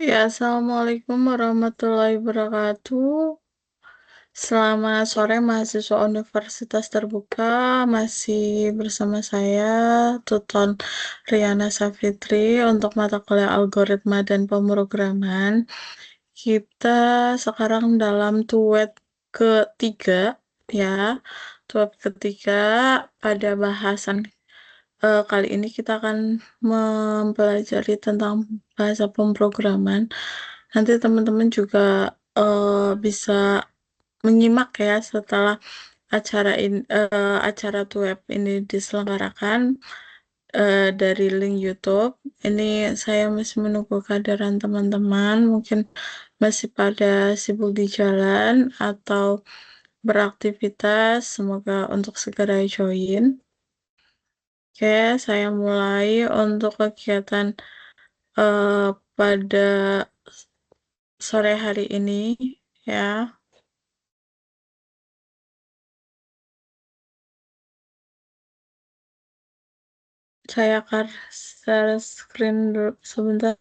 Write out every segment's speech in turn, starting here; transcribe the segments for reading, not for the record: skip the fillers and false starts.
Ya, Assalamualaikum warahmatullahi wabarakatuh. Selamat sore mahasiswa Universitas Terbuka. Masih bersama saya, Tuton Riana Safitri, untuk mata kuliah algoritma dan pemrograman. Kita sekarang dalam tuet ketiga, ya. Tuet ketiga pada bahasan kali ini kita akan mempelajari tentang bahasa pemrograman. Nanti teman-teman juga bisa menyimak ya setelah acara web ini diselenggarakan dari link YouTube. Ini saya masih menunggu kehadiran teman-teman, mungkin masih pada sibuk di jalan atau beraktivitas. Semoga untuk segera join. Oke, saya mulai untuk kegiatan eh, pada sore hari ini ya. Saya akan share screen dulu sebentar.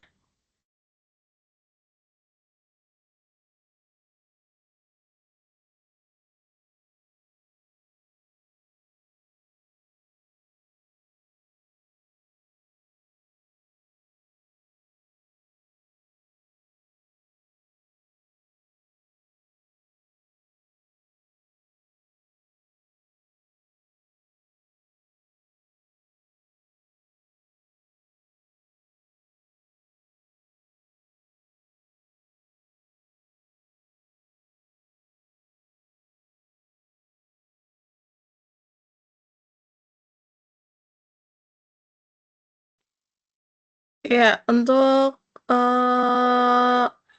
Ya, untuk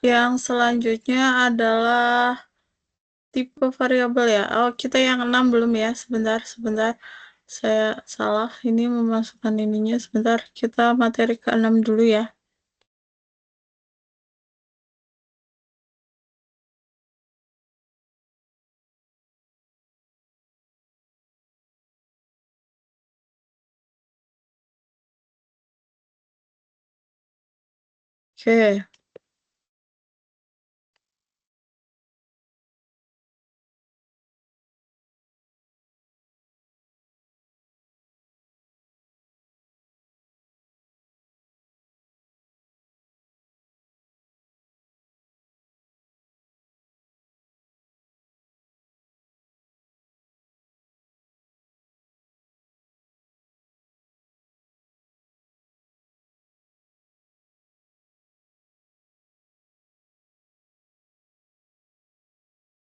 yang selanjutnya adalah tipe variabel ya. Oh, kita yang 6 belum ya. Sebentar, sebentar. Saya salah. Ini memasukkan ininya. Sebentar, kita materi ke-6 dulu ya. Oke,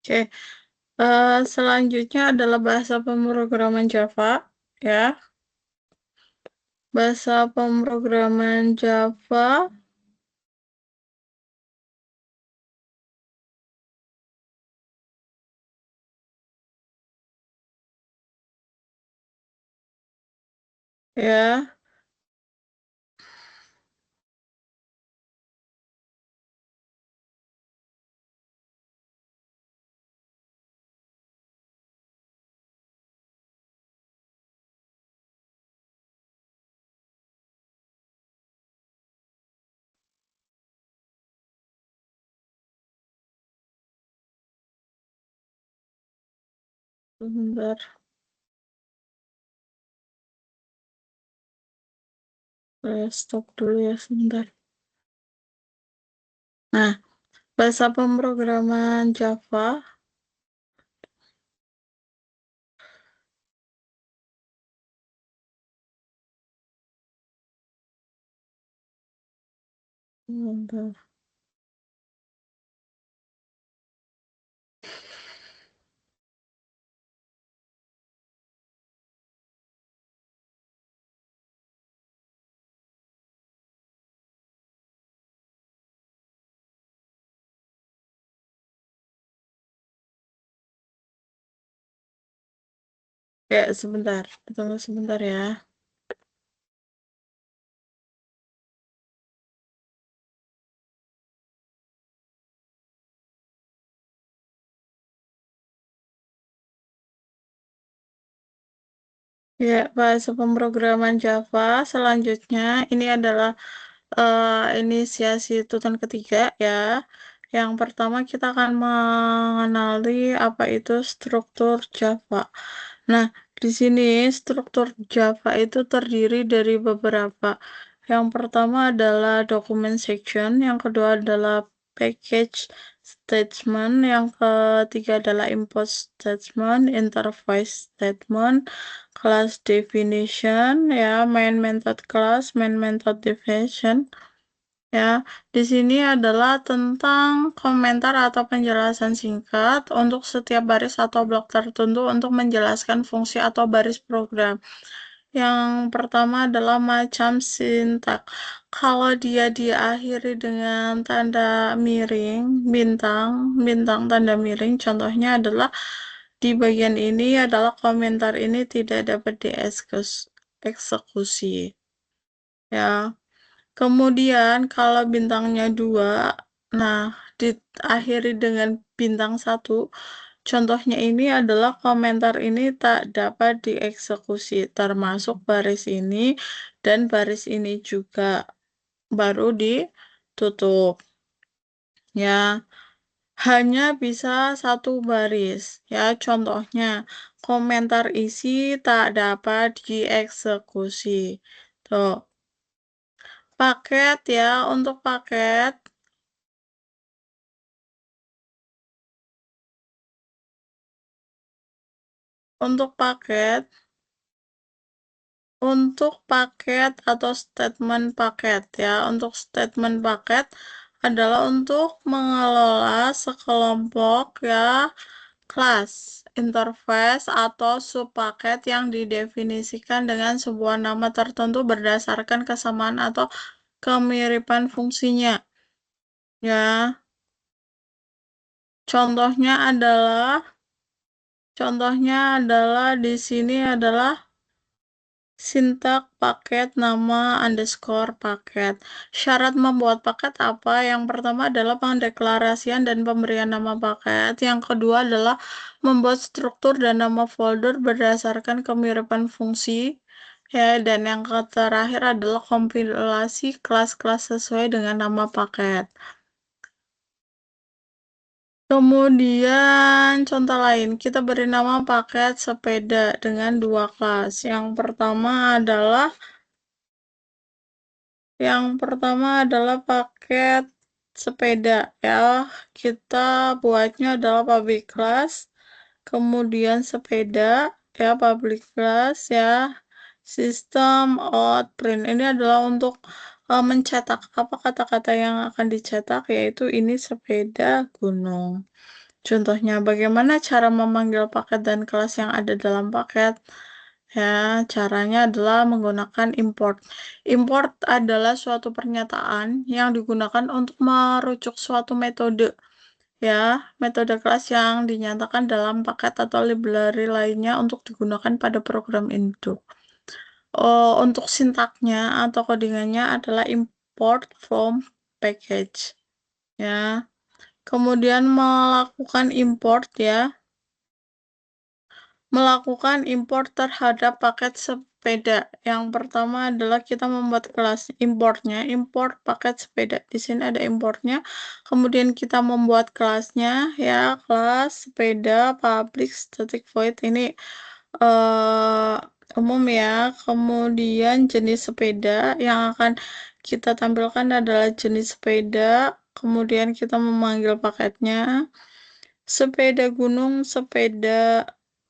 oke. Selanjutnya adalah bahasa pemrograman Java ya. Bahasa pemrograman Java ya. Sebentar, saya stop dulu ya sebentar. Nah, bahasa pemrograman Java, sebentar. Ya, sebentar. Tunggu sebentar ya. Ya, bahasa pemrograman Java selanjutnya ini adalah inisiasi tutorial ketiga ya. Yang pertama kita akan mengenali apa itu struktur Java. Nah, di sini struktur Java itu terdiri dari beberapa. Yang pertama adalah document section, yang kedua adalah package statement, yang ketiga adalah import statement, interface statement, class definition, ya, main method class, main method definition. Ya, di sini adalah tentang komentar atau penjelasan singkat untuk setiap baris atau blok tertentu untuk menjelaskan fungsi atau baris program. Yang pertama adalah macam sintak. Kalau dia diakhiri dengan tanda miring, bintang, bintang tanda miring, contohnya adalah di bagian ini adalah komentar ini tidak dapat dieksekusi. Ya. Kemudian kalau bintangnya 2, nah diakhiri dengan bintang 1, contohnya ini adalah komentar ini tak dapat dieksekusi, termasuk baris ini dan baris ini juga, baru ditutup. Ya, hanya bisa satu baris. Ya, contohnya komentar isi tak dapat dieksekusi. Tuh. Paket ya, untuk paket untuk paket atau statement paket ya. Untuk statement paket adalah untuk mengelola sekelompok ya kelas, interface atau subpaket yang didefinisikan dengan sebuah nama tertentu berdasarkan kesamaan atau kemiripan fungsinya. Ya. Contohnya adalah di sini adalah sintak paket nama underscore paket. Syarat membuat paket apa? Yang pertama adalah pendeklarasian dan pemberian nama paket. Yang kedua adalah membuat struktur dan nama folder berdasarkan kemiripan fungsi. Ya, dan yang terakhir adalah kompilasi kelas-kelas sesuai dengan nama paket. Kemudian contoh lain, kita beri nama paket sepeda dengan 2 kelas. Yang pertama adalah paket sepeda ya. Kita buatnya adalah public class, kemudian sepeda ya, public class ya. Sistem out print ini adalah untuk mencetak apa kata-kata yang akan dicetak, yaitu ini sepeda gunung. Contohnya, bagaimana cara memanggil paket dan kelas yang ada dalam paket? Ya, caranya adalah menggunakan import. Import adalah suatu pernyataan yang digunakan untuk merujuk suatu metode. Ya, metode kelas yang dinyatakan dalam paket atau library lainnya untuk digunakan pada program induk. Untuk sintaknya atau codingannya adalah import from package. Ya. Kemudian melakukan import terhadap paket sepeda. Yang pertama adalah kita membuat kelas importnya, import paket sepeda. Di sini ada importnya. Kemudian kita membuat kelasnya ya, kelas sepeda public static void ini umum ya. Kemudian jenis sepeda yang akan kita tampilkan adalah jenis sepeda. Kemudian kita memanggil paketnya sepeda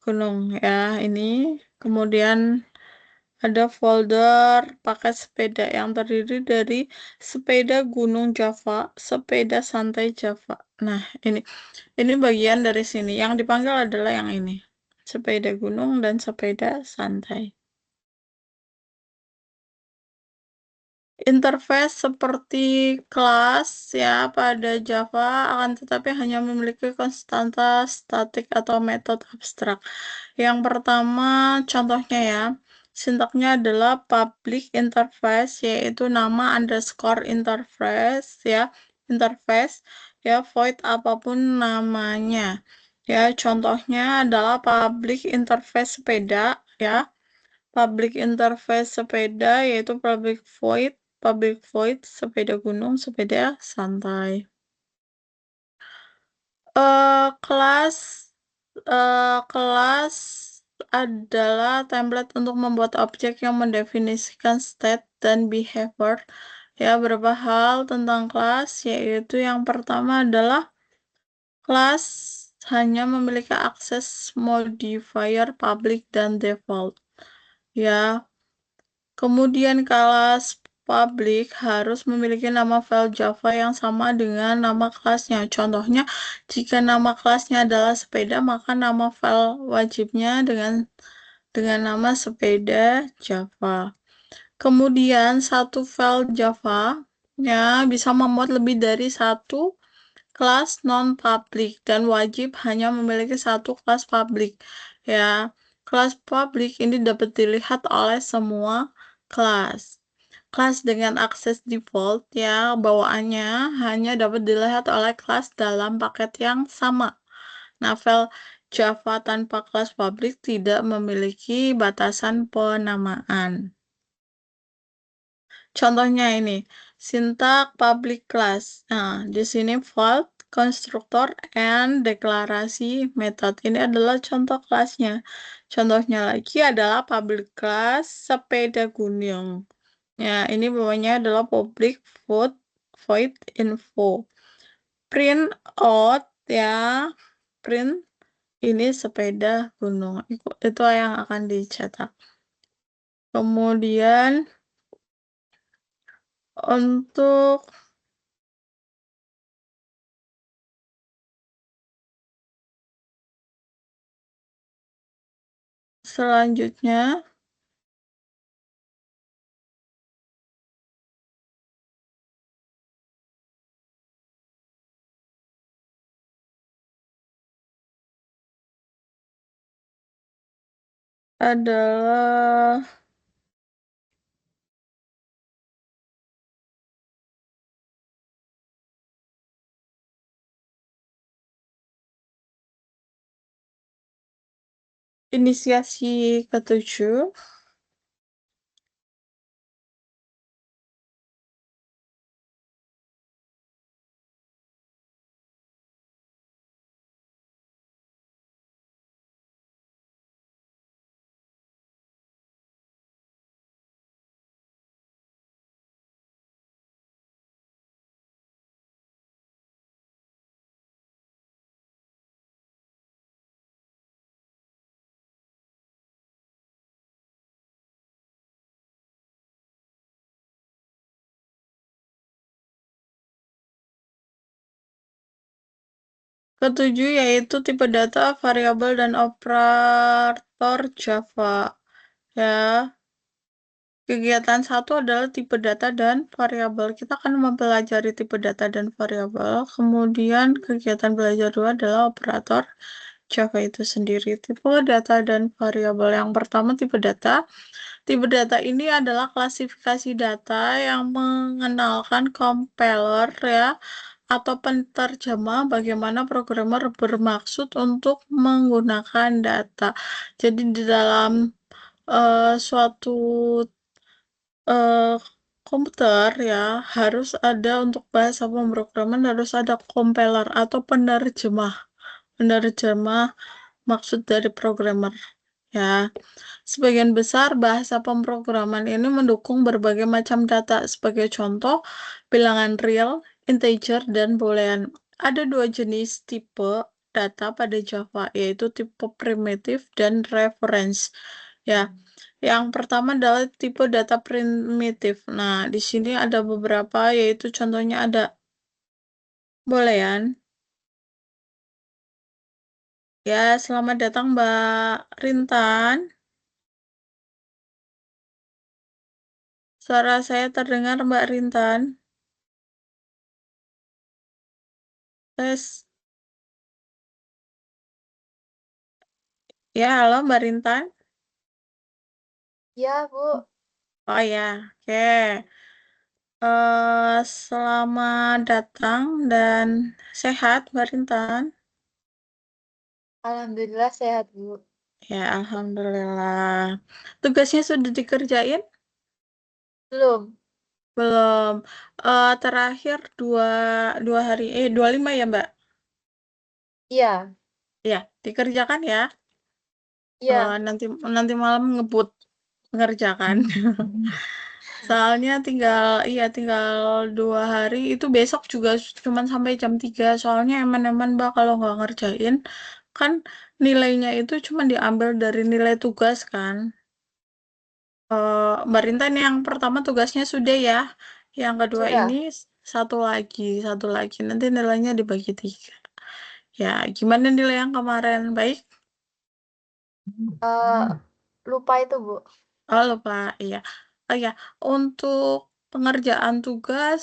gunung ya, ini. Kemudian ada folder paket sepeda yang terdiri dari sepeda gunung Java, sepeda santai Java. Nah, ini bagian dari sini. Yang dipanggil adalah yang ini. Sepeda gunung dan sepeda santai. Interface seperti kelas ya pada Java akan tetapi hanya memiliki konstanta statik atau metode abstrak. Yang pertama contohnya ya, sintaknya adalah public interface yaitu nama underscore interface ya void apapun namanya. Ya, contohnya adalah public interface sepeda ya. Public interface sepeda yaitu public void public void, sepeda gunung, sepeda santai. Kelas kelas adalah template untuk membuat objek yang mendefinisikan state dan behavior. Ya, beberapa hal tentang kelas, yaitu yang pertama adalah kelas hanya memiliki akses modifier public dan default. Ya, kemudian kelas public harus memiliki nama file Java yang sama dengan nama kelasnya. Contohnya, jika nama kelasnya adalah sepeda, maka nama file wajibnya dengan nama sepeda Java. Kemudian satu file Java ya bisa memuat lebih dari satu kelas non-public dan wajib hanya memiliki satu kelas public. Ya, kelas public ini dapat dilihat oleh semua kelas. Kelas dengan akses default ya bawaannya hanya dapat dilihat oleh kelas dalam paket yang sama. Novel Java tanpa kelas public tidak memiliki batasan penamaan. Contohnya ini, sintak public class. Nah, di sini vault, konstruktor, and deklarasi method. Ini adalah contoh kelasnya. Contohnya lagi adalah public class sepeda gunung. Ya, ini bawahnya adalah public void info. Print out ya, print ini sepeda gunung. Itu yang akan dicetak. Kemudian untuk selanjutnya adalah inisiasi ketujuh. Ketujuh yaitu tipe data, variabel, dan operator Java. Ya, kegiatan satu adalah tipe data dan variabel. Kita akan mempelajari tipe data dan variabel. Kemudian kegiatan belajar dua adalah operator Java itu sendiri. Tipe data dan variabel. Yang pertama tipe data. Tipe data ini adalah klasifikasi data yang mengenalkan compiler ya atau penerjemah bagaimana programmer bermaksud untuk menggunakan data. Jadi di dalam suatu eh, komputer ya harus ada untuk bahasa pemrograman harus ada compiler atau penerjemah. Penerjemah maksud dari programmer ya. Sebagian besar bahasa pemrograman ini mendukung berbagai macam data. Sebagai contoh, bilangan real, integer, dan boolean. Ada dua jenis tipe data pada Java, yaitu tipe primitif dan reference. Ya, yang pertama adalah tipe data primitif. Nah, di sini ada beberapa, yaitu contohnya ada boolean. Ya, selamat datang Mbak Rintan. Suara saya terdengar Mbak Rintan. Tes. Ya, halo Mbak Rintan. Ya, Bu. Oh ya, oke. Selamat datang dan sehat Mbak Rintan. Alhamdulillah sehat, Bu. Ya, Alhamdulillah. Tugasnya sudah dikerjain? Belum. Belum. Terakhir dua hari, 25 ya, Mbak? Iya, Ya, dikerjakan ya. iya. Nanti nanti malam ngebut mengerjakan. Soalnya tinggal 2 hari itu besok juga cuman sampai jam 3. Soalnya eman-eman Mbak kalau nggak ngerjain kan nilainya itu cuma diambil dari nilai tugas kan. Mbak Rinta ini yang pertama tugasnya sudah ya. Yang kedua ini Sudah. satu lagi. Nanti nilainya dibagi 3. Ya, gimana nilai yang kemarin? Baik? Eh, lupa itu, Bu. Halo Pak, iya. Oh ya, untuk pengerjaan tugas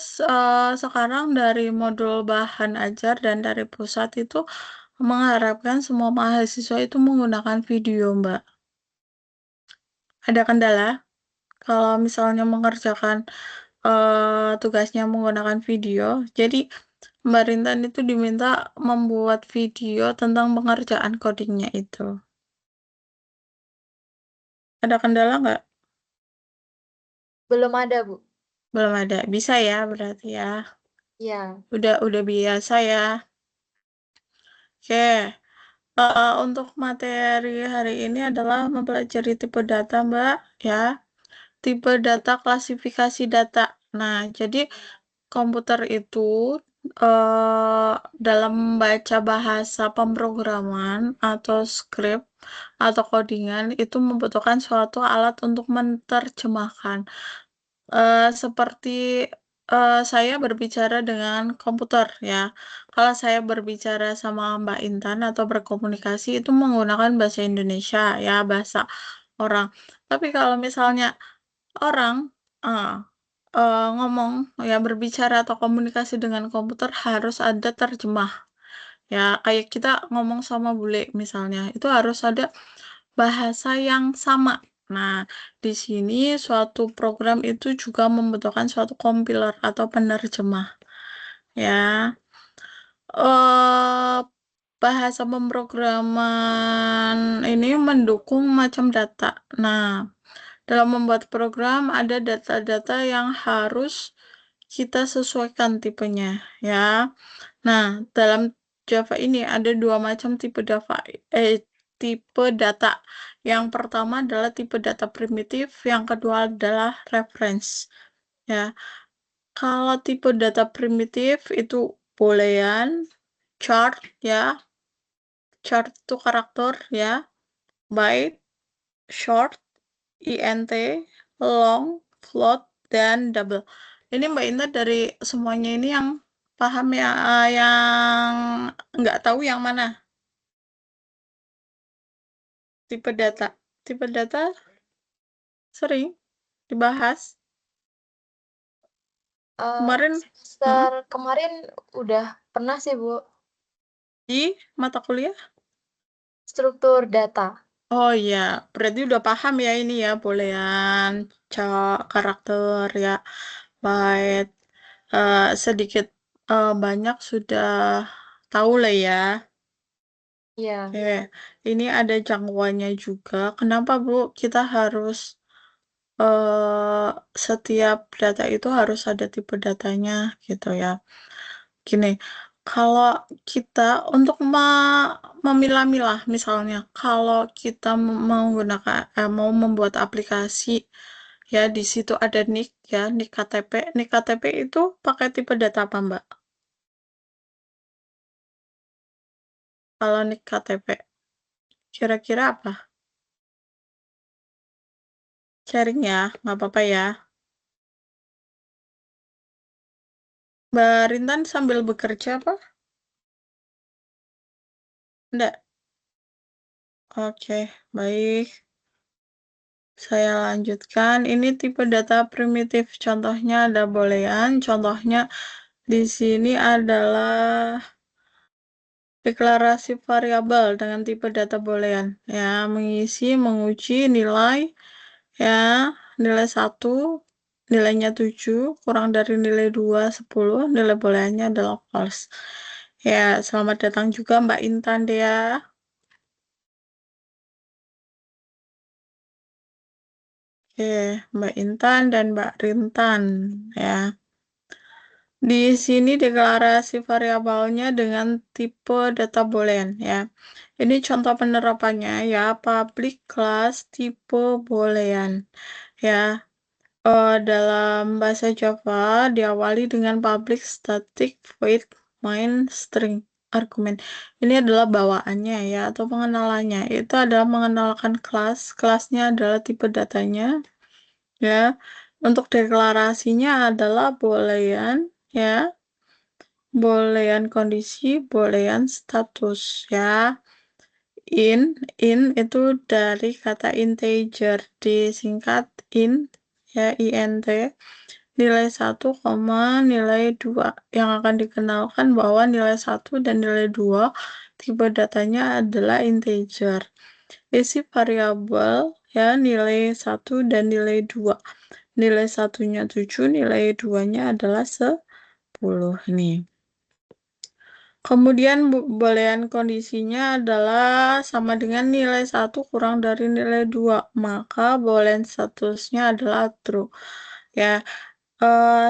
sekarang dari modul bahan ajar dan dari pusat itu mengharapkan semua mahasiswa itu menggunakan video, Mbak. Ada kendala kalau misalnya mengerjakan tugasnya menggunakan video. Jadi Mbak Rintan itu diminta membuat video tentang pengerjaan codingnya itu. Ada kendala nggak? Belum ada, Bu. Belum ada. Bisa ya berarti ya. Iya. Udah biasa ya. Oke. Untuk materi hari ini adalah mempelajari tipe data, Mbak, ya. Tipe data, klasifikasi data. Nah, jadi komputer itu eh, dalam membaca bahasa pemrograman atau script atau codingan itu membutuhkan suatu alat untuk menerjemahkan. Seperti saya berbicara dengan komputer ya. Kalau saya berbicara sama Mbak Intan atau berkomunikasi itu menggunakan bahasa Indonesia ya, bahasa orang. Tapi kalau misalnya orang uh, ngomong ya berbicara atau komunikasi dengan komputer harus ada terjemah. Ya, kayak kita ngomong sama bule misalnya, itu harus ada bahasa yang sama. Nah, di sini suatu program itu juga membutuhkan suatu compiler atau penerjemah. Ya, eh bahasa pemrograman ini mendukung macam data. Nah, dalam membuat program ada data-data yang harus kita sesuaikan tipenya, ya. Nah, dalam Java ini ada dua macam tipe data. Yang pertama adalah tipe data primitif, yang kedua adalah reference. Ya, kalau tipe data primitif itu boolean, chart, ya, chart itu karakter, ya, byte, short, int, long, float, dan double. Ini Mbak Indah dari semuanya ini yang paham ya, yang nggak tahu yang mana tipe data. Tipe data sering dibahas Eh, kemarin semester mm, kemarin udah pernah sih, Bu. di mata kuliah. Struktur data. Oh iya, berarti udah paham ya ini ya, boolean, karakter ya, byte, sedikit banyak sudah tahu lah ya. Iya. Oke, ini ada jangkauannya juga. Kenapa, Bu? Kita harus setiap data itu harus ada tipe datanya gitu ya. Gini, kalau kita untuk memilah-milah, misalnya, kalau kita mau membuat aplikasi, ya di situ ada NIK ya, NIK KTP. NIK KTP itu pakai tipe data apa, Mbak? Kalau NIK KTP, kira-kira apa? Sharing ya, nggak apa-apa ya. Mbak Rintan sambil bekerja apa? Enggak. Oke, baik. Saya lanjutkan. Ini tipe data primitif. Contohnya ada boolean. Contohnya di sini adalah deklarasi variabel dengan tipe data boolean. Ya, mengisi, menguji nilai. Ya, nilai 1, nilainya 7 kurang dari nilai 2 10 nilai booleannya adalah false. Ya, selamat datang juga Mbak Intan ya. Oke, Mbak Intan dan Mbak Rintan ya. Di sini deklarasi variabelnya dengan tipe data boolean ya. Ini contoh penerapannya ya, public class tipe boolean ya. Dalam bahasa Java diawali dengan public static void main string argument. Ini adalah bawaannya ya atau pengenalannya. Itu adalah mengenalkan kelas. Kelasnya adalah tipe datanya ya. Untuk deklarasinya adalah boolean ya. Boolean kondisi, boolean status ya. In itu dari kata integer disingkat int ya int nilai 1, nilai 2 yang akan dikenalkan bahwa nilai 1 dan nilai 2 tipe datanya adalah integer. Isi variabel ya nilai 1 dan nilai 2. Nilai satunya 7, nilai 2-nya adalah 10 nih. Kemudian boolean kondisinya adalah sama dengan nilai 1 kurang dari nilai 2. Maka boolean statusnya adalah true. Ya,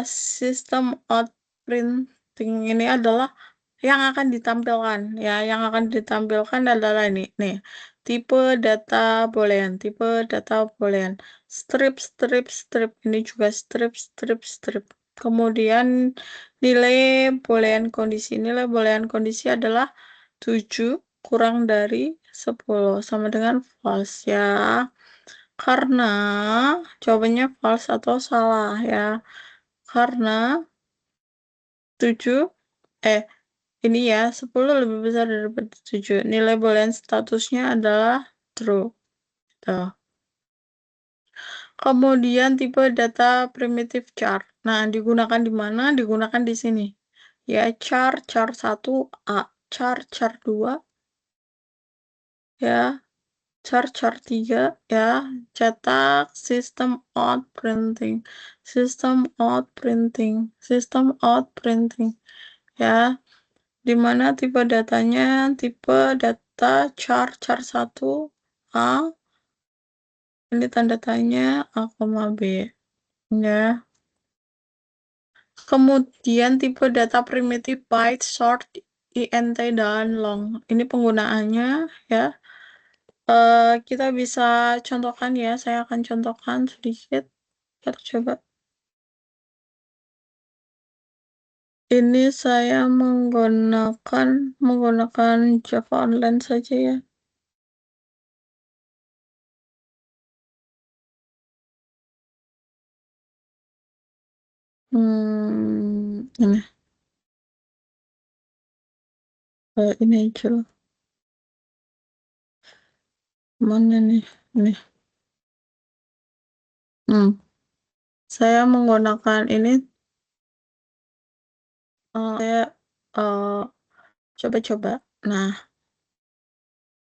sistem out printing ini adalah yang akan ditampilkan. Ya, yang akan ditampilkan adalah ini. Nih, tipe data boolean, tipe data boolean. Strip, strip, strip. Ini juga strip, strip, strip. Kemudian nilai boolean kondisi. Nilai boolean kondisi adalah 7 kurang dari 10 sama dengan false ya. Karena jawabannya false atau salah ya. Karena 7 ini ya 10 lebih besar daripada 7. Nilai boolean statusnya adalah true. Tuh. Kemudian tipe data primitive char. Nah, digunakan di mana? Digunakan di sini. Ya, char 1 A, char 2 ya, char 3 ya, cetak sistem out printing. Sistem out printing. Sistem out printing ya. Di mana tipe datanya tipe data char 1 A. Ini tanda tanya A, B ya. Kemudian tipe data primitif byte, short, int, dan long. Ini penggunaannya ya. Kita bisa contohkan ya. Saya akan contohkan sedikit. Kita coba. Ini saya menggunakan Java Online saja ya. Ini aja lah. Mana nih? Nih. Saya menggunakan ini. Saya coba-coba. Nah,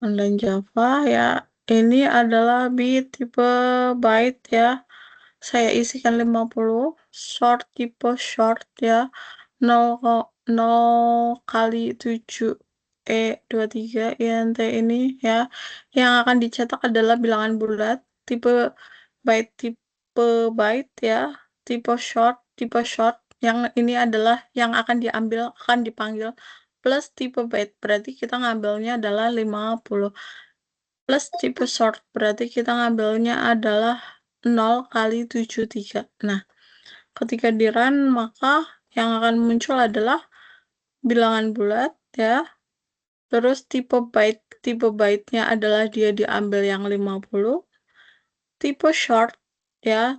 online Java ya. Ini adalah bit tipe byte ya. Saya isikan 50. Short tipe short ya. 0 kali 7 E23 INT ini ya. Yang akan dicetak adalah bilangan bulat tipe byte ya. Tipe short yang ini adalah yang akan dipanggil plus tipe byte. Berarti kita ngambilnya adalah 50. Plus tipe short berarti kita ngambilnya adalah 0 kali 73. Nah, ketika di run maka yang akan muncul adalah bilangan bulat ya. Terus tipe byte-nya adalah dia diambil yang 50. Tipe short ya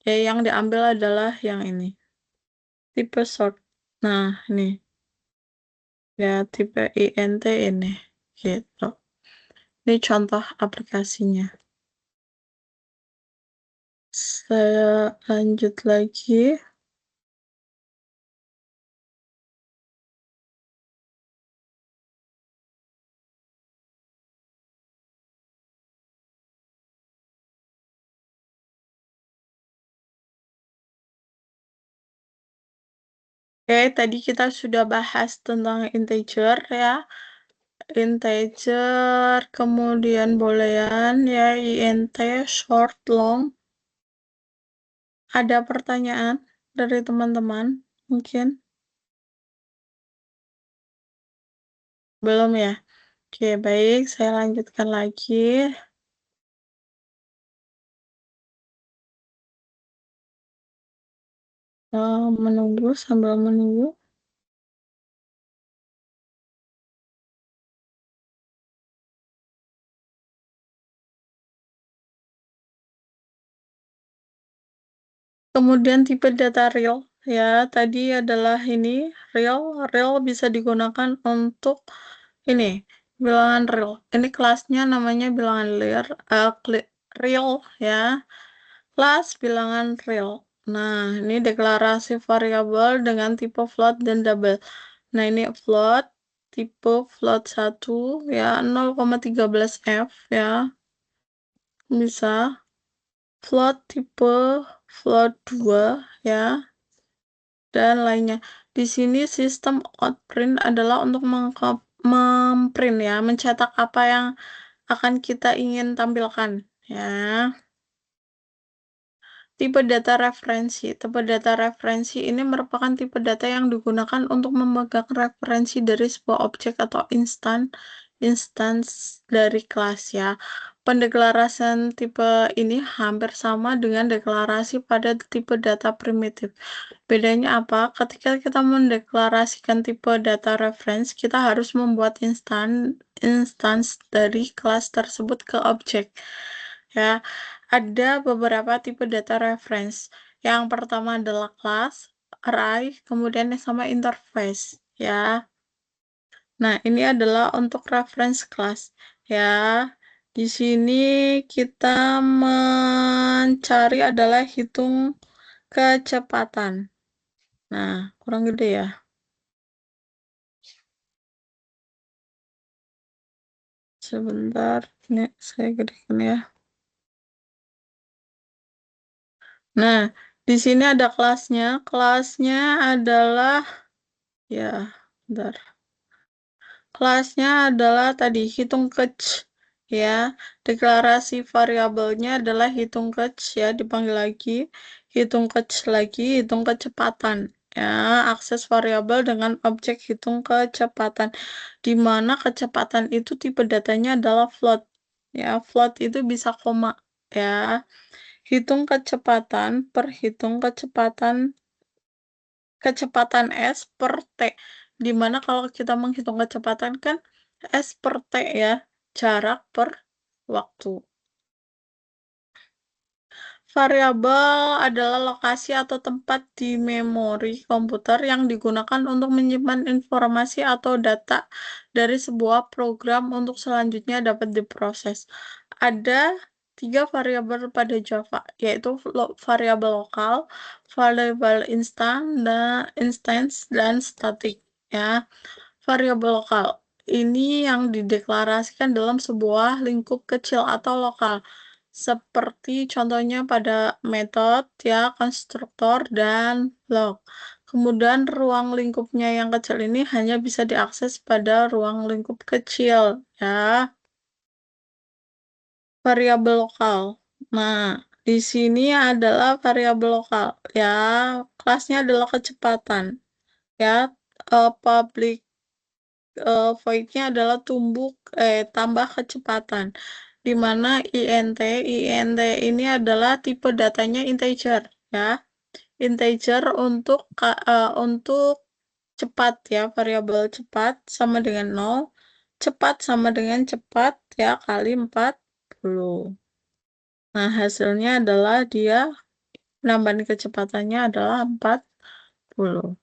yang diambil adalah yang ini. Tipe short. Nah, ini ya tipe INT ini gitu. Ini contoh aplikasinya. Saya lanjut lagi. Oke, tadi kita sudah bahas tentang integer ya. integer, kemudian boolean ya, int, short, long. Ada pertanyaan dari teman-teman? Mungkin belum ya? Oke, baik, saya lanjutkan lagi. Menunggu sambil menunggu. Kemudian tipe data real ya, tadi adalah ini real bisa digunakan untuk ini bilangan real. Ini kelasnya namanya bilangan real ya. Kelas bilangan real. Nah, ini deklarasi variabel dengan tipe float dan double. Nah, ini float tipe float 1 ya 0,13 F ya. Bisa float tipe float 2 ya dan lainnya. Di sini sistem outprint adalah untuk memprint ya, mencetak apa yang akan kita ingin tampilkan ya. Tipe data referensi. Tipe data referensi ini merupakan tipe data yang digunakan untuk memegang referensi dari sebuah objek atau instans dari kelas ya. Pendeklarasian tipe ini hampir sama dengan deklarasi pada tipe data primitif. Bedanya apa? Ketika kita mendeklarasikan tipe data reference, kita harus membuat instans dari kelas tersebut ke objek. Ya, ada beberapa tipe data reference. Yang pertama adalah class, array, kemudian yang sama interface. Ya, nah ini adalah untuk reference class. Ya, di sini kita mencari adalah hitung kecepatan. Nah, kurang gede ya. Sebentar, ini saya gedekan ya. Nah, di sini ada kelasnya. Kelasnya adalah ya, bentar. Kelasnya adalah tadi hitung catch ya. Deklarasi variabelnya adalah hitung catch ya, dipanggil lagi hitung catch lagi, hitung kecepatan ya. Akses variabel dengan objek hitung kecepatan, di mana kecepatan itu tipe datanya adalah float ya. Float itu bisa koma ya. Hitung kecepatan perhitung kecepatan S per T. Dimana kalau kita menghitung kecepatan kan S per T ya, jarak per waktu. Variabel adalah lokasi atau tempat di memori komputer yang digunakan untuk menyimpan informasi atau data dari sebuah program untuk selanjutnya dapat diproses. Ada 3 variabel pada Java, yaitu variabel lokal, variabel instance, dan static. Ya, variabel lokal ini yang dideklarasikan dalam sebuah lingkup kecil atau lokal, seperti contohnya pada metode ya, konstruktor dan blok. Kemudian ruang lingkupnya yang kecil ini hanya bisa diakses pada ruang lingkup kecil ya. Variabel lokal. Nah, di sini adalah variabel lokal ya. Kelasnya adalah kecepatan ya. Public void-nya adalah tambah kecepatan, di mana int ini adalah tipe datanya integer ya. Integer untuk cepat ya, variabel cepat sama dengan 0, cepat sama dengan cepat ya kali 40. Nah, hasilnya adalah dia penambahan kecepatannya adalah 40.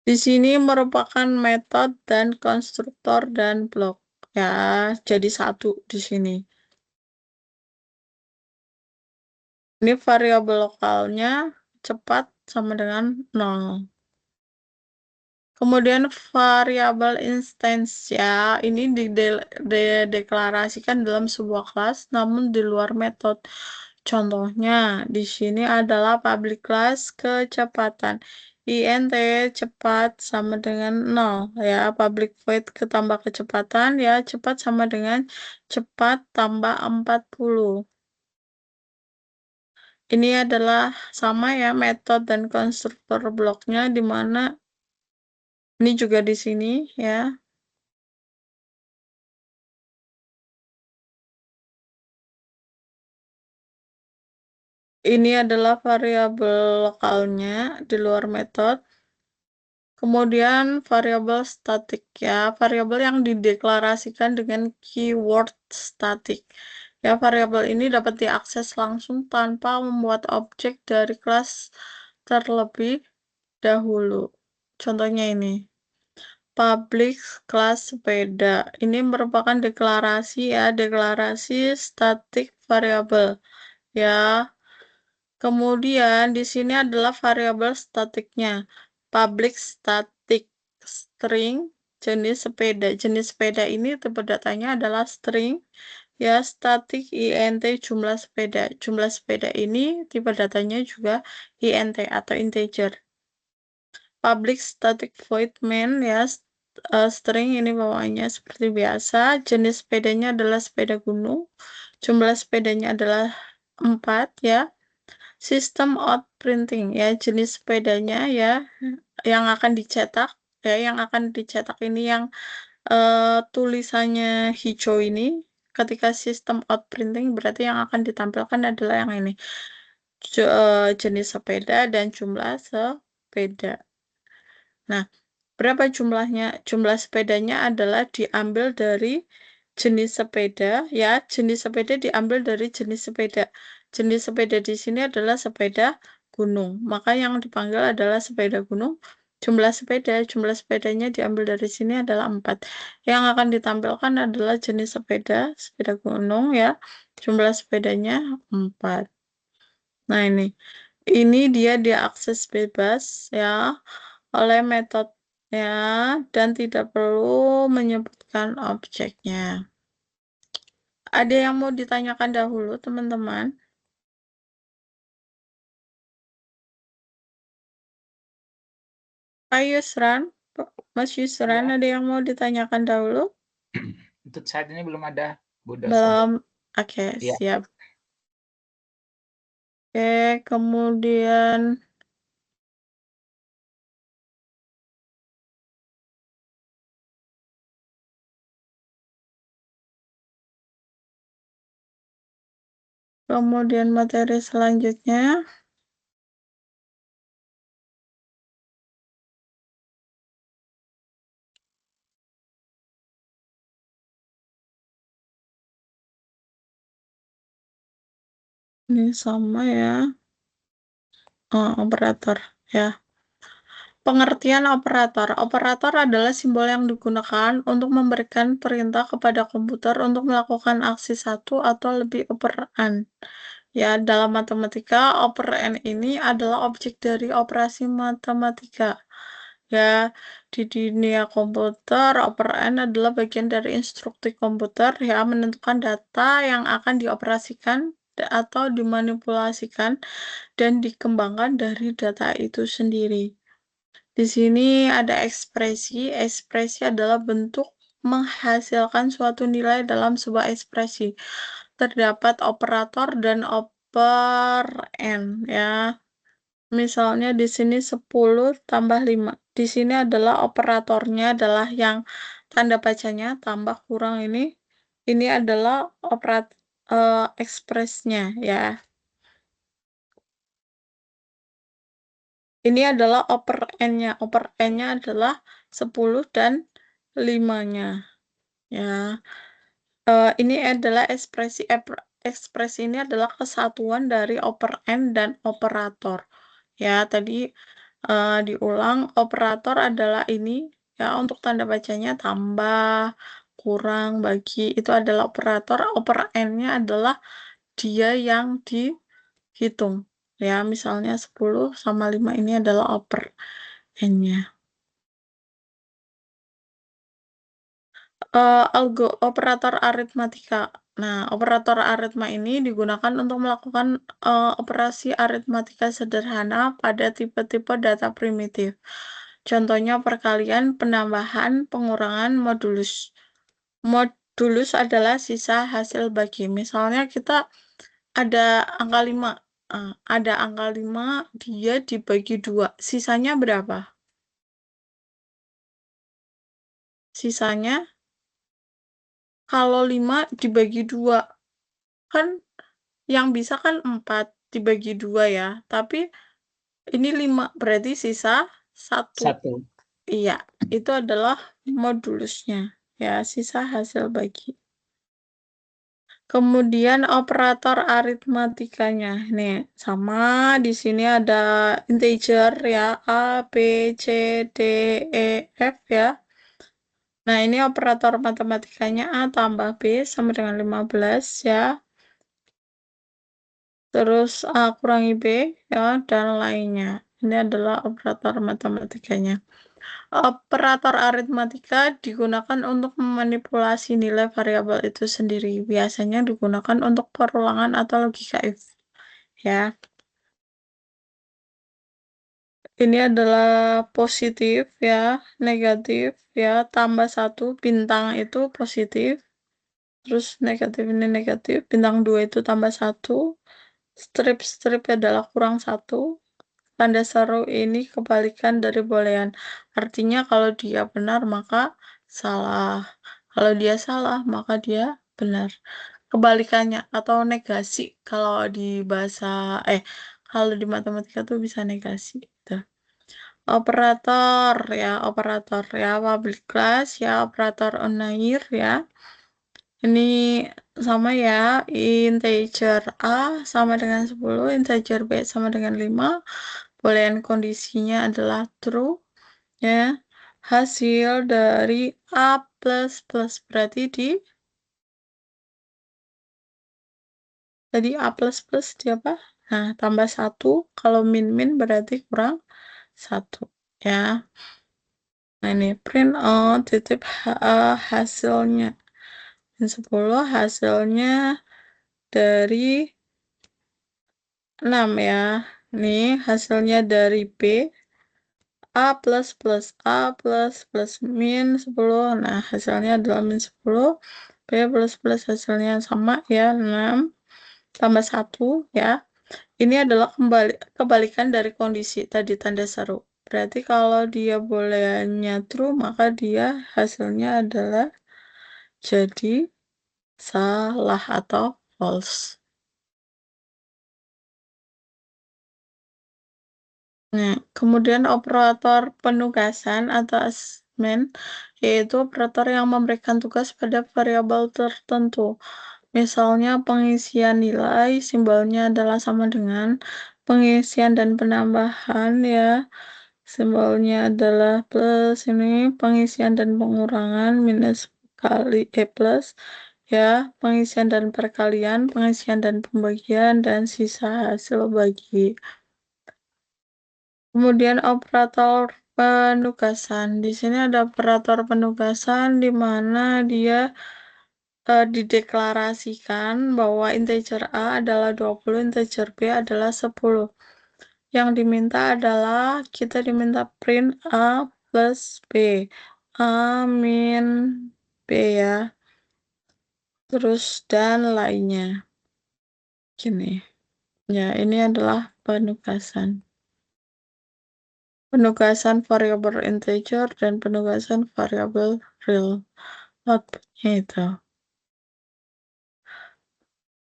Di sini merupakan metode dan konstruktor dan blok. Ya, jadi satu di sini. Ini variabel lokalnya cepat sama dengan 0. Kemudian variabel instance ya, ini dideklarasikan dalam sebuah kelas namun di luar metode. Contohnya di sini adalah public class kecepatan. INT cepat sama dengan 0 ya. Public void ketambah kecepatan ya, cepat sama dengan cepat tambah 40. Ini adalah sama ya metode dan konstruktor bloknya, di mana ini juga di sini ya. Ini adalah variabel lokalnya di luar metode. Kemudian variabel statik ya, variabel yang dideklarasikan dengan keyword statik. Ya, variabel ini dapat diakses langsung tanpa membuat objek dari kelas terlebih dahulu. Contohnya ini. Public kelas sepeda. Ini merupakan deklarasi ya, deklarasi statik variabel. Ya, kemudian di sini adalah variabel statiknya. Public static string jenis sepeda. Jenis sepeda ini tipe datanya adalah string. Ya, static int jumlah sepeda. Jumlah sepeda ini tipe datanya juga int atau integer. Public static void main ya, string ini bawaannya seperti biasa. Jenis sepedanya adalah sepeda gunung. Jumlah sepedanya adalah 4 ya. Sistem out printing ya, jenis sepedanya ya yang akan dicetak ya, yang akan dicetak ini yang tulisannya hijau ini. Ketika sistem out printing berarti yang akan ditampilkan adalah yang ini. Jenis sepeda dan jumlah sepeda. Nah, berapa jumlahnya? Jumlah sepedanya adalah diambil dari jenis sepeda ya. Jenis sepeda diambil dari jenis sepeda. Jenis sepeda di sini adalah sepeda gunung. Maka yang dipanggil adalah sepeda gunung. Jumlah sepedanya diambil dari sini adalah 4. Yang akan ditampilkan adalah jenis sepeda, sepeda gunung ya. Jumlah sepedanya 4. Nah, ini dia diakses bebas ya oleh metodenya dan tidak perlu menyebutkan objeknya. Ada yang mau ditanyakan dahulu, teman-teman? Pak Yusran, Mas Yusran, Ya. ada yang mau ditanyakan dahulu? Untuk saat ini belum ada, Bu dosen. Belum. Oke, Ya. siap. Oke, kemudian materi selanjutnya. Ini sama ya. Operator ya. Pengertian operator. Operator adalah simbol yang digunakan untuk memberikan perintah kepada komputer untuk melakukan aksi satu atau lebih operan. Ya, dalam matematika, operan ini adalah objek dari operasi matematika. Ya, di dunia komputer, operan adalah bagian dari instruksi komputer yang menentukan data yang akan dioperasikan atau dimanipulasikan dan dikembangkan dari data itu sendiri. Di sini ada ekspresi. Ekspresi adalah bentuk menghasilkan suatu nilai dalam sebuah ekspresi. Terdapat operator dan operan ya. Misalnya di sini 10 tambah 5. Di sini adalah operatornya adalah yang tanda bacanya tambah kurang ini. Ini adalah ekspresnya ya. Ini adalah operannya. Operannya adalah 10 dan 5-nya. Ya. Ini adalah ekspresi ini adalah kesatuan dari operan dan operator. Ya, tadi diulang, operator adalah ini ya, untuk tanda bacanya tambah, kurang, bagi, itu adalah operator. Operannya adalah dia yang dihitung. Ya, misalnya 10 sama 5 ini adalah operannya. operator aritmatika. Nah, operator aritma ini digunakan untuk melakukan operasi aritmatika sederhana pada tipe-tipe data primitif. Contohnya perkalian, penambahan, pengurangan, modulus. Modulus adalah sisa hasil bagi. Misalnya kita ada angka 5. Ada angka 5, dia dibagi 2. Sisanya berapa? Sisanya, kalau 5 dibagi 2, kan yang bisa kan 4 dibagi 2 ya. Tapi ini 5, berarti sisa 1. 1. Iya, itu adalah modulusnya. Ya, sisa hasil bagi. Kemudian operator aritmatikanya. Nih, sama di sini ada integer ya, A, B, C, D, E, F ya. Nah, ini operator matematikanya A tambah B sama dengan 15 ya. Terus A kurangi B ya, dan lainnya. Ini adalah operator matematikanya. Operator aritmatika digunakan untuk memanipulasi nilai variabel itu sendiri. Biasanya digunakan untuk perulangan atau logika if. Ya. Ini adalah positif ya, negatif ya, tambah 1, bintang itu positif. Terus negatif ini negatif, bintang 2 itu tambah 1. Strip-strip adalah kurang 1. Tanda seru ini kebalikan dari boolean. Artinya kalau dia benar maka salah. Kalau dia salah maka dia benar. Kebalikannya atau negasi kalau di bahasa kalau di matematika tuh bisa negasi gitu. Operator ya, public class ya, operator unair ya. Ini sama ya, integer A sama dengan 10, integer B sama dengan 5. Boolean kondisinya adalah true ya. Hasil dari A++ berarti jadi A++ di apa? Nah, tambah 1, kalau min berarti kurang 1 ya. Nah, ini print out titip hasilnya. Dan 10 hasilnya dari 6 ya. Nih hasilnya dari B A++, min 10. Nah, hasilnya adalah min 10. B++ hasilnya sama ya, 6 tambah 1 ya. Ini adalah kebalikan dari kondisi tadi tanda seru. Berarti kalau dia booleannya true, maka dia hasilnya adalah jadi salah atau false. Nah, kemudian operator penugasan atau assignment, yaitu operator yang memberikan tugas pada variabel tertentu. Misalnya pengisian nilai, simbolnya adalah sama dengan pengisian dan penambahan ya. Simbolnya adalah plus, ini pengisian dan pengurangan minus kali plus ya, pengisian dan perkalian, pengisian dan pembagian, dan sisa hasil bagi. Kemudian operator penugasan. Di sini ada operator penugasan di mana dia dideklarasikan bahwa integer A adalah 20, integer B adalah 10. Yang diminta adalah kita diminta print A plus B. A min B ya. Terus dan lainnya. Gini. Ya, ini adalah penugasan. Penugasan variabel integer dan penugasan variabel real. Outputnya itu.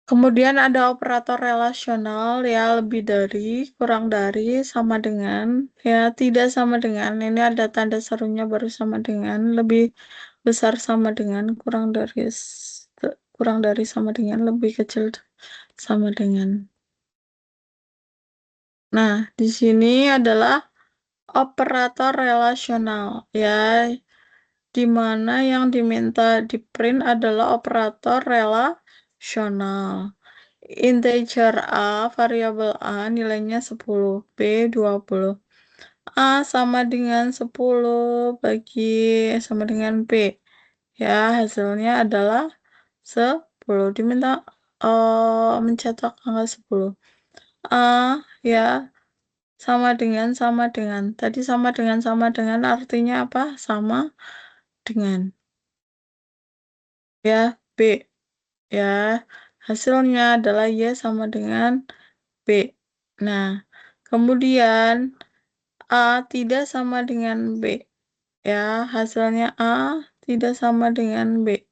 Kemudian ada operator relasional ya, lebih dari, kurang dari, sama dengan, ya tidak sama dengan. Ini ada tanda serunya baru sama dengan, lebih besar sama dengan, kurang dari sama dengan, lebih kecil sama dengan. Nah, di sini adalah operator relasional ya, di mana yang diminta di print adalah operator relasional. Integer A, variabel A nilainya 10, B 20. A sama dengan 10 sama dengan B. Ya, hasilnya adalah 10. Diminta mencetak angka 10. Ya, sama dengan. Tadi sama dengan artinya apa? Sama dengan. Ya, B. Ya, hasilnya adalah Y sama dengan B. Nah, kemudian A tidak sama dengan B. Ya, hasilnya A tidak sama dengan B.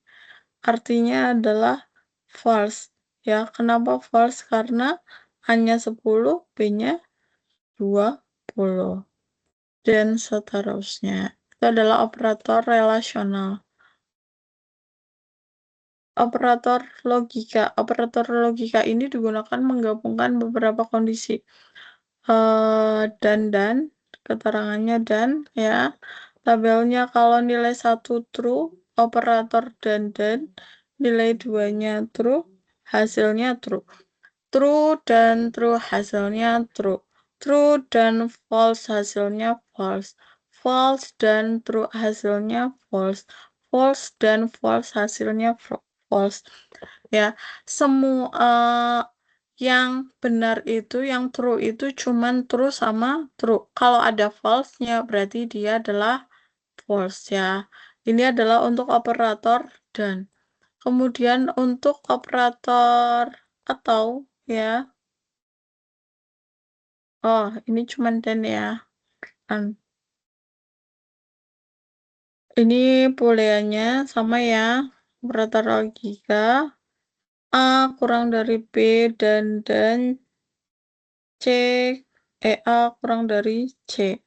Artinya adalah false. Ya, kenapa false? Karena A-nya 10, B-nya 20. Dan seterusnya. Itu adalah operator relasional. Operator logika ini digunakan menggabungkan beberapa kondisi. Dan keterangannya dan ya. Tabelnya kalau nilai 1 true, operator dan nilai 2-nya true, hasilnya true. True dan true hasilnya true. True dan false hasilnya false. False dan true hasilnya false. False dan false hasilnya false. Ya, semua yang benar itu, yang true itu cuman true sama true. Kalau ada false-nya berarti dia adalah false ya. Ini adalah untuk operator dan. Kemudian untuk operator atau ya. Oh, ini cuman dan ya. Ini booleannya sama ya. Operator logika. A kurang dari B dan C. A kurang dari C.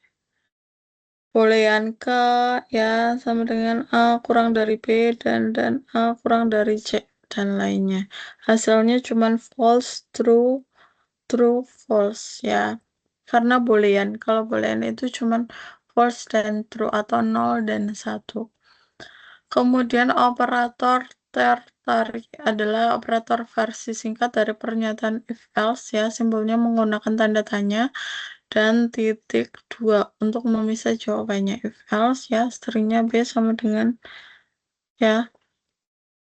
Boolean ke ya sama dengan A kurang dari B dan A kurang dari C dan lainnya. Hasilnya cuman false, true, false ya. Karena boolean. Kalau boolean itu cuman false dan true atau 0 dan 1. Kemudian operator tertarik adalah operator versi singkat dari pernyataan if else ya, simbolnya menggunakan tanda tanya dan titik 2 untuk memisah jawabannya. If else ya, stringnya B sama dengan ya,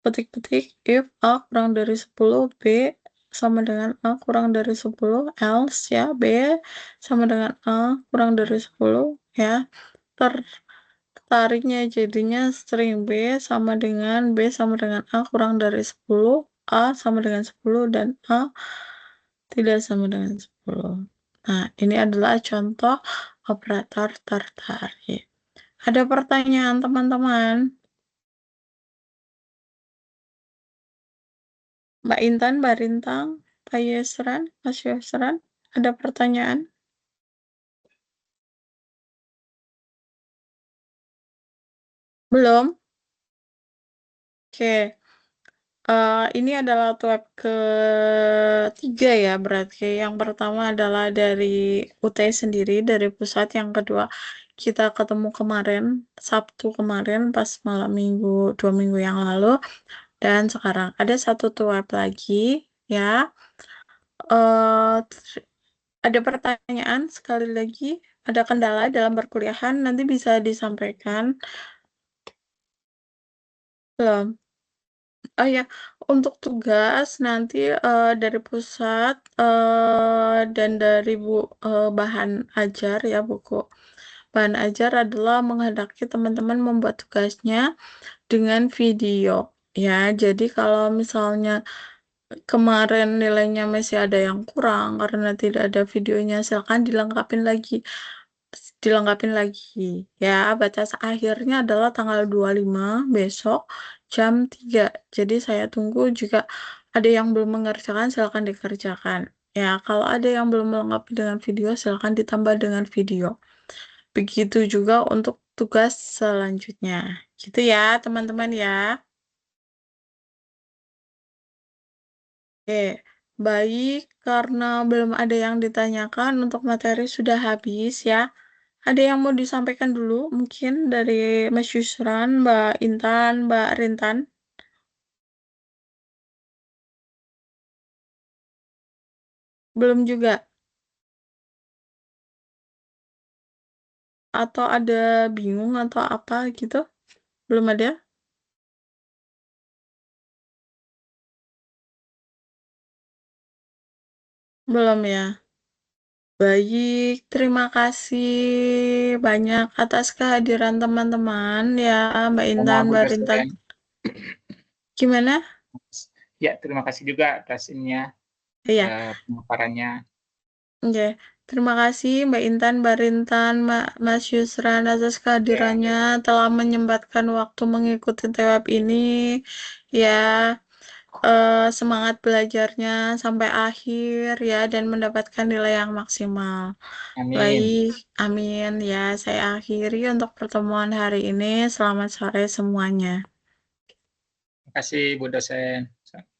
petik-petik if A kurang dari 10, B sama dengan A kurang dari 10, else ya, B sama dengan A kurang dari 10 ya. Tariknya jadinya string B sama dengan A kurang dari 10, A sama dengan 10, dan A tidak sama dengan 10. Nah, ini adalah contoh operator tertarik. Ada pertanyaan, teman-teman? Mbak Intan, Mbak Rintang, Pak Yusran, Mas Yusran, ada pertanyaan? Belum? Oke. Ini adalah web ketiga ya, berarti yang pertama adalah dari UT sendiri, dari pusat. Yang kedua kita ketemu kemarin, Sabtu kemarin pas malam minggu, 2 minggu yang lalu. Dan sekarang ada satu web lagi ya. Uh, ada pertanyaan sekali lagi, ada kendala dalam perkuliahan, nanti bisa disampaikan. Belum? Oh ya, untuk tugas nanti dari pusat dan dari bahan ajar ya, buku. Bahan ajar adalah menghendaki teman-teman membuat tugasnya dengan video. Ya, jadi kalau misalnya kemarin nilainya masih ada yang kurang karena tidak ada videonya, silakan dilengkapin lagi ya. Batas akhirnya adalah tanggal 25 besok jam 3. Jadi saya tunggu, jika ada yang belum mengerjakan silakan dikerjakan ya. Kalau ada yang belum melengkapi dengan video silakan ditambah dengan video. Begitu juga untuk tugas selanjutnya. Gitu ya, teman-teman ya. Oke, baik, karena belum ada yang ditanyakan, untuk materi sudah habis ya. Ada yang mau disampaikan dulu, mungkin dari Mas Yusran, Mbak Intan, Mbak Rintan? Belum juga? Atau ada bingung atau apa gitu? Belum ada? Belum ya? Baik, terima kasih banyak atas kehadiran teman-teman ya, Mbak Sama Intan, Bu Mbak Rintan. dosen. Gimana? Ya, terima kasih juga atas ininya, Iya, pemaparannya. oke. Terima kasih Mbak Intan, Mbak Rintan, Mas Yusran atas kehadirannya telah menyempatkan waktu mengikuti TWAP ini. Ya, semangat belajarnya sampai akhir ya dan mendapatkan nilai yang maksimal. Amin. Baik, amin ya. Saya akhiri untuk pertemuan hari ini. Selamat sore semuanya. Terima kasih Bu dosen.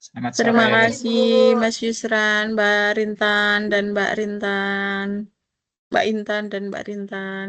Selamat Terima sore. kasih Mas Yusran, Mbak Rintan dan Mbak Rintan, Mbak Intan dan Mbak Rintan.